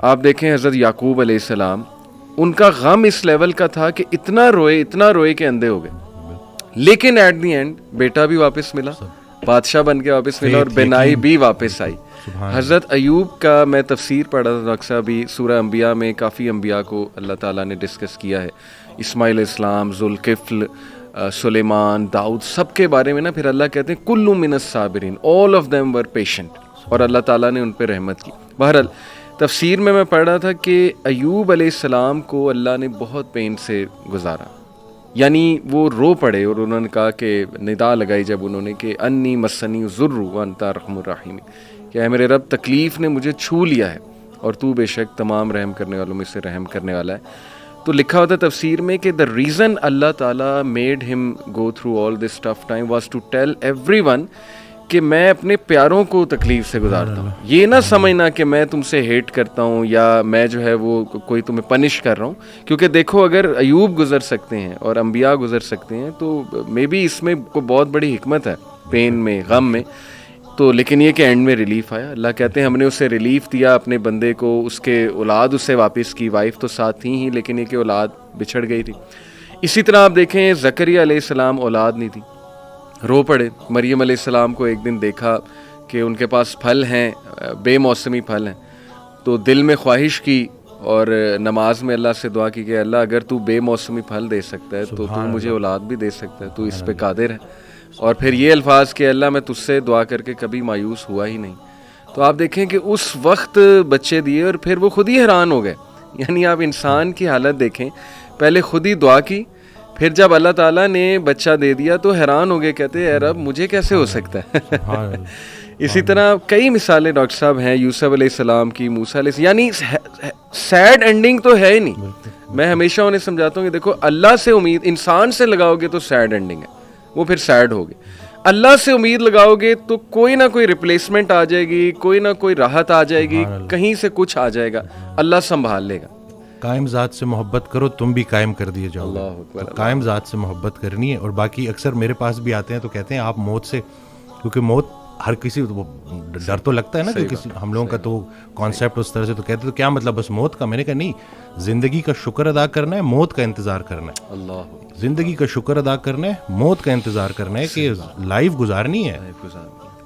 آپ دیکھیں حضرت یعقوب علیہ السلام، ان کا غم اس لیول کا تھا کہ اتنا روئے کہ اندھے ہو گئے، لیکن ایٹ دی اینڈ بیٹا بھی واپس ملا، بادشاہ بن کے واپس ملا، اور بینائی بھی واپس آئی. حضرت ایوب کا میں تفسیر پڑھا تھا ڈاکٹر صاحب، بھی سورہ انبیاء میں کافی انبیاء کو اللہ تعالیٰ نے ڈسکس کیا ہے، اسماعیل علیہ السلام، ذوالکفل، سلیمان، داؤد، سب کے بارے میں نا پھر اللہ کہتے ہیں کل من الصابرین، all of them were patient, اور اللہ تعالیٰ نے ان پہ رحمت کی. بہرحال تفسیر میں پڑھ رہا تھا کہ ایوب علیہ السلام کو اللہ نے بہت پین سے گزارا، یعنی وہ رو پڑے، اور انہوں نے کہا کہ ندا لگائی جب انہوں نے کہ انی مسنی الضر وانت ارحم الراحمین، کہ اے میرے رب تکلیف نے مجھے چھو لیا ہے اور تو بے شک تمام رحم کرنے والوں میں سے رحم کرنے والا ہے. تو لکھا ہوتا ہے تفسیر میں کہ دا ریزن اللہ تعالیٰ میڈ ہم go through all this tough time was to tell everyone کہ میں اپنے پیاروں کو تکلیف سے گزارتا ہوں. یہ نہ سمجھنا کہ میں تم سے ہیٹ کرتا ہوں یا میں جو ہے وہ کوئی تمہیں پنش کر رہا ہوں، کیونکہ دیکھو اگر ایوب گزر سکتے ہیں اور انبیاء گزر سکتے ہیں تو مے بی اس میں کوئی بہت بڑی حکمت ہے، پین میں، غم میں. تو لیکن یہ کہ اینڈ میں ریلیف آیا. اللہ کہتے ہیں ہم نے اسے ریلیف دیا اپنے بندے کو، اس کے اولاد اسے واپس کی، وائف تو ساتھ تھی ہی لیکن یہ کہ اولاد بچھڑ گئی تھی. اسی طرح آپ دیکھیں زکریا علیہ السلام اولاد نہیں تھی، رو پڑے. مریم علیہ السلام کو ایک دن دیکھا کہ ان کے پاس پھل ہیں، بے موسمی پھل ہیں، تو دل میں خواہش کی اور نماز میں اللہ سے دعا کی کہ اللہ اگر تو بے موسمی پھل دے سکتا ہے تو تو مجھے اولاد بھی دے سکتا ہے، تو اس پہ قادر ہے. اور پھر یہ الفاظ کہ اللہ میں تجھ سے دعا کر کے کبھی مایوس ہوا ہی نہیں. تو آپ دیکھیں کہ اس وقت بچے دیے اور پھر وہ خود ہی حیران ہو گئے. یعنی آپ انسان کی حالت دیکھیں، پہلے خود ہی دعا کی، پھر جب اللہ تعالیٰ نے بچہ دے دیا تو حیران ہو گئے، کہتے اے رب مجھے کیسے ہو سکتا ہے. اسی طرح کئی مثالیں ڈاکٹر صاحب ہیں، یوسف علیہ السلام کی، موسیٰ علیہ السلام، یعنی سیڈ اینڈنگ تو ہے ہی نہیں. میں ہمیشہ انہیں سمجھاتا ہوں کہ دیکھو اللہ سے امید انسان سے لگاؤ گے تو سیڈ اینڈنگ ہے، وہ پھر سیڈ ہوگی. اللہ سے امید لگاؤ گے تو کوئی نہ کوئی ریپلیسمنٹ آ جائے گی، کوئی نہ کوئی راحت آ جائے گی، کہیں سے کچھ آ جائے گا، اللہ سنبھال لے گا. قائم ذات سے محبت کرو تم بھی قائم کر دیے جاؤ. قائم ذات سے محبت کرنی ہے. اور باقی اکثر میرے پاس بھی آتے ہیں تو کہتے ہیں آپ موت سے، کیونکہ موت ہر کسی ڈر تو لگتا ہے نا، کہ کسی ہم لوگوں کا تو کانسیپٹ اس طرح سے، تو کہتے تو کیا مطلب بس موت کا. میں نے کہا نہیں، زندگی کا شکر ادا کرنا ہے، موت کا انتظار کرنا ہے. اللہ زندگی کا شکر ادا کرنا ہے، موت کا انتظار کرنا ہے، کہ لائف گزارنی ہے.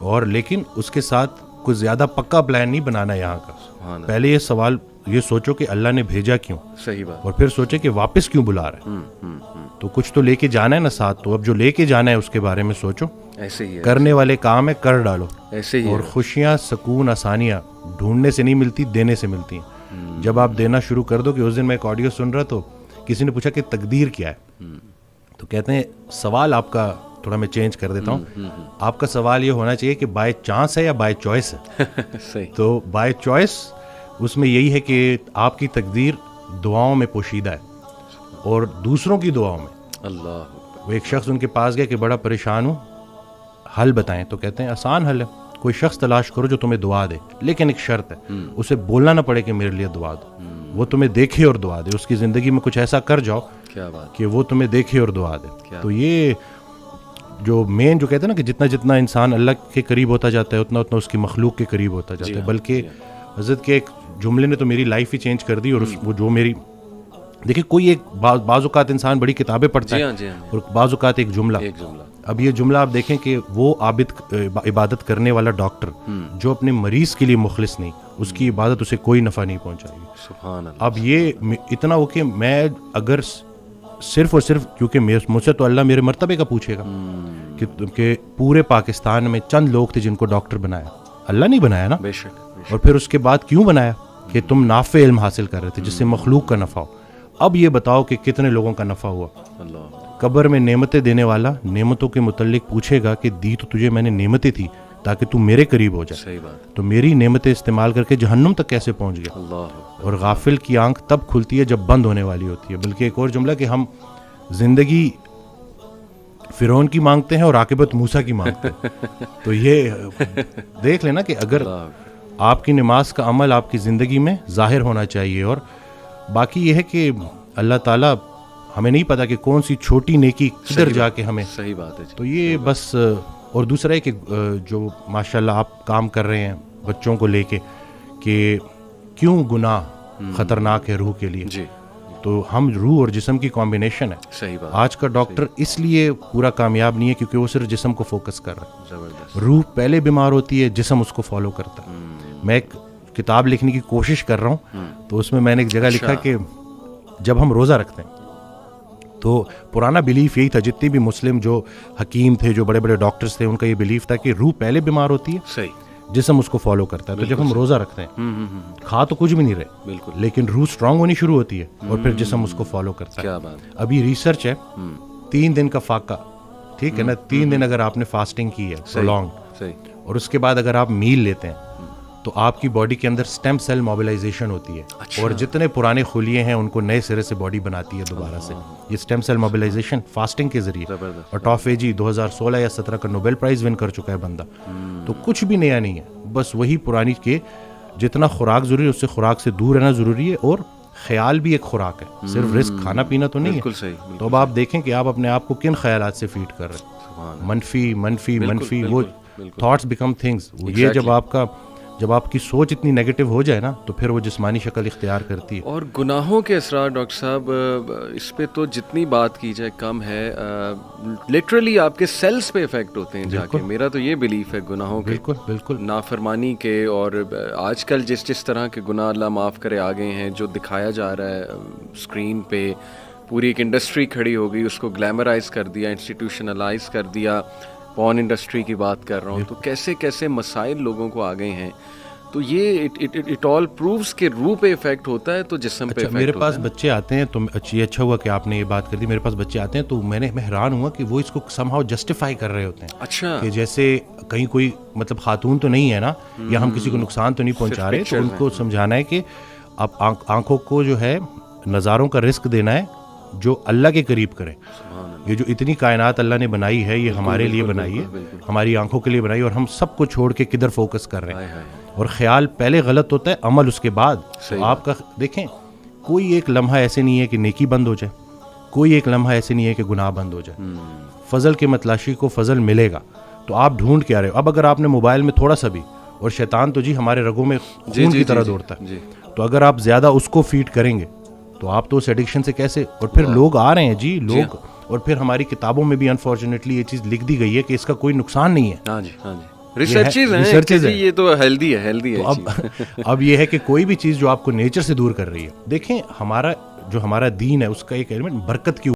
اور لیکن اس کے ساتھ کوئی زیادہ پکا پلان نہیں بنانا یہاں کا. پہلے یہ سوال یہ سوچو کہ اللہ نے بھیجا کیوں، صحیح بات، اور پھر سوچے کہ واپس کیوں بلا رہا ہے. تو کچھ تو لے کے جانا ہے نا ساتھ، تو اب جو لے کے جانا ہے اس کے بارے میں سوچو. ایسے ہی کرنے والے کام ہے کر ڈالو. ایسے ہی. اور خوشیاں، سکون، آسانیاں ڈھونڈنے سے نہیں ملتی، دینے سے ملتی ہیں. جب آپ دینا شروع کر دو. کہ اس دن میں ایک آڈیو سن رہا تو کسی نے پوچھا کہ تقدیر کیا ہے، تو کہتے ہیں سوال آپ کا تھوڑا میں چینج کر دیتا ہوں، آپ کا سوال یہ ہونا چاہیے کہ بائی چانس ہے یا بائی چوائس ہے. تو بائی چوائس اس میں یہی ہے کہ آپ کی تقدیر دعاؤں میں پوشیدہ ہے اور دوسروں کی دعاؤں میں. اللہ. وہ ایک شخص ان کے پاس گیا کہ بڑا پریشان ہوں، حل بتائیں. تو کہتے ہیں آسان حل ہے، کوئی شخص تلاش کرو جو تمہیں دعا دے، لیکن ایک شرط ہے، اسے بولنا نہ پڑے کہ میرے لیے دعا دو. وہ تمہیں دیکھے اور دعا دے. اس کی زندگی میں کچھ ایسا کر جاؤ کہ وہ تمہیں دیکھے اور دعا دے. تو یہ جو مین جو کہتے ہیں نا کہ جتنا جتنا انسان اللہ کے قریب ہوتا جاتا ہے اتنا اتنا اس کی مخلوق کے قریب ہوتا جاتا ہے. بلکہ حضرت کے ایک جملے نے تو میری لائف ہی چینج کر دی. اور وہ جو میری دیکھیں، کوئی ایک بعض اوقات انسان بڑی کتابیں پڑھتا ہے اور بعض اوقات ایک جملہ. اب یہ جملہ آپ دیکھیں کہ وہ عبادت کرنے والا ڈاکٹر جو اپنے مریض کے لیے مخلص نہیں، اس کی عبادت اسے کوئی نفع نہیں پہنچائے گی. سبحان اللہ. اب یہ اتنا ہو کہ میں اگر صرف اور صرف، کیونکہ مجھ سے تو اللہ میرے مرتبے کا پوچھے گا کہ پورے پاکستان میں چند لوگ تھے جن کو ڈاکٹر بنایا، اللہ نہیں بنایا نا. بے شک. اور پھر اس کے بعد کیوں بنایا؟ کہ تم نافع علم حاصل کر رہے تھے جس سے مخلوق کا نفع ہو. اب یہ بتاؤ کہ کتنے لوگوں کا نفع ہوا. قبر میں نعمتیں دینے والا نعمتوں کے متعلق پوچھے گا کہ دی تو تجھے میں نے نعمتیں تھی تاکہ تو میرے قریب ہو جائے، تو میری نعمتیں استعمال کر کے جہنم تک کیسے پہنچ گیا. اور غافل کی آنکھ تب کھلتی ہے جب بند ہونے والی ہوتی ہے. بلکہ ایک اور جملہ کہ ہم زندگی فرعون کی مانگتے ہیں اور عاقبت موسیٰ کی مانگتے ہیں. تو یہ دیکھ لینا کہ اگر آپ کی نماز کا عمل آپ کی زندگی میں ظاہر ہونا چاہیے. اور باقی یہ ہے کہ اللہ تعالیٰ ہمیں نہیں پتا کہ کون سی چھوٹی نیکی کدھر جا کے ہمیں. صحیح بات ہے. تو یہ بس. اور دوسرا ہے کہ جو ماشاءاللہ آپ کام کر رہے ہیں بچوں کو لے کے، کہ کیوں گناہ خطرناک ہے روح کے لیے. جی تو ہم روح اور جسم کی کمبینیشن ہے. صحیح بات. آج کا ڈاکٹر اس لیے پورا کامیاب نہیں ہے کیونکہ وہ صرف جسم کو فوکس کر رہا ہے. زبردست. روح پہلے بیمار ہوتی ہے, جسم اس کو فالو کرتا ہے. میں ایک کتاب لکھنے کی کوشش کر رہا ہوں, تو اس میں میں نے ایک جگہ لکھا کہ جب ہم روزہ رکھتے ہیں تو پرانا بلیف یہی تھا, جتنے بھی مسلم جو حکیم تھے, جو بڑے بڑے ڈاکٹرز تھے, ان کا یہ بلیف تھا کہ روح پہلے بیمار ہوتی ہے, صحیح, جسم اس کو فالو کرتا ہے. تو جب ہم روزہ رکھتے ہیں کھا تو کچھ بھی نہیں رہے, بالکل, لیکن روح اسٹرانگ ہونی شروع ہوتی ہے اور پھر جسم اس کو فالو کرتا ہے. کیا بات. ابھی ریسرچ ہے 3 دن کا فاقہ, ٹھیک ہے نا, 3 دن اگر آپ نے فاسٹنگ کی ہے پرولونگ, صحیح, اور اس کے بعد اگر آپ میل لیتے ہیں تو آپ کی باڈی کے اندر اسٹیم سیل موبلائزیشن ہوتی ہے, اور جتنے پرانے خلیے ہیں ان کو نئے سرے سے باڈی بناتی ہے دوبارہ سے. یہ اسٹیم سیل موبلائزیشن فاسٹنگ کے ذریعے. اور ٹافیجی 2016 یا 17 کا نوبل پرائز ون کر چکا ہے بندہ. تو کچھ بھی نیا نہیں ہے, بس وہی پرانی کے جتنا خوراک ضروری ہے اس سے خوراک سے دور رہنا ضروری ہے, اور خیال بھی ایک خوراک ہے, صرف رزق کھانا پینا تو نہیں بالکل ہے. صحیح. تو اب آپ دیکھیں کہ آپ اپنے آپ کو کن خیالات سے فیڈ کر رہے ہیں. منفی منفی منفی, وہ تھاٹس بیکم تھنگس. یہ جب آپ کی سوچ اتنی نیگیٹو ہو جائے نا تو پھر وہ جسمانی شکل اختیار کرتی ہے. اور گناہوں کے اثرات ڈاکٹر صاحب, اس پہ تو جتنی بات کی جائے کم ہے. لٹرلی آپ کے سیلز پہ افیکٹ ہوتے ہیں جا کے. میرا تو یہ بلیف ہے گناہوں کے, بالکل بالکل, نافرمانی کے, اور آج کل جس طرح کے گناہ اللہ معاف کرے آ گئے ہیں, جو دکھایا جا رہا ہے اسکرین پہ, پوری ایک انڈسٹری کھڑی ہو گئی, اس کو گلیمرائز کر دیا, انسٹیٹیوشنلائز کر دیا. پورن انڈسٹری کی بات کر رہا ہوں, تو کیسے کیسے مسائل لوگوں کو آ گئے ہیں. تو یہ اٹ آل پرووز کہ روح پہ افیکٹ ہوتا ہے تو جسم پہ افیکٹ ہوتا ہے. میرے پاس بچے آتے ہیں, تو اچھا ہوا کہ آپ نے یہ بات کر دی. میرے پاس بچے آتے ہیں تو میں حیران ہوا کہ وہ اس کو سم ہاؤ جسٹیفائی کر رہے ہوتے ہیں. اچھا, کہ جیسے کہیں کوئی مطلب خاتون تو نہیں ہے نا, یا ہم کسی کو نقصان تو نہیں پہنچا رہے, تو ان کو سمجھانا ہے کہ اب آنکھوں کو جو ہے نظاروں کا رزق دینا ہے جو اللہ کے قریب کریں. یہ جو اتنی کائنات اللہ نے بنائی ہے, یہ ہمارے لیے بنائی ہے, ہماری آنکھوں کے لیے بنائی ہے, اور ہم سب کو چھوڑ کے کدھر فوکس کر رہے ہیں. اور خیال پہلے غلط ہوتا ہے, عمل اس کے بعد. تو آپ کا دیکھیں, کوئی ایک لمحہ ایسے نہیں ہے کہ نیکی بند ہو جائے, کوئی ایک لمحہ ایسے نہیں ہے کہ گناہ بند ہو جائے. فضل کے متلاشی کو فضل ملے گا, تو آپ ڈھونڈ کے آ رہے ہو. اب اگر آپ نے موبائل میں تھوڑا سا بھی, اور شیطان تو جی ہمارے رگوں میں خون کی طرح دوڑتا ہے, تو اگر آپ زیادہ اس کو فیڈ کریں گے تو آپ تو اس ایڈکشن سے کیسے. اور پھر لوگ آ رہے ہیں جی, لوگ, اور پھر ہماری کتابوں میں بھی انفارچونیٹلی یہ چیز لکھ دی گئی ہے کہ اس کا کوئی نقصان نہیں ہے. ہاں جی, ہاں جی, ریسرچز ہیں, یہ تو ہیلدی ہے. اب یہ ہے کہ کوئی بھی چیز جو آپ کو نیچر سے دور کر رہی ہے, دیکھیں ہمارا جو ہمارا دین ہے اس کا ایک ایلیمنٹ برکت کی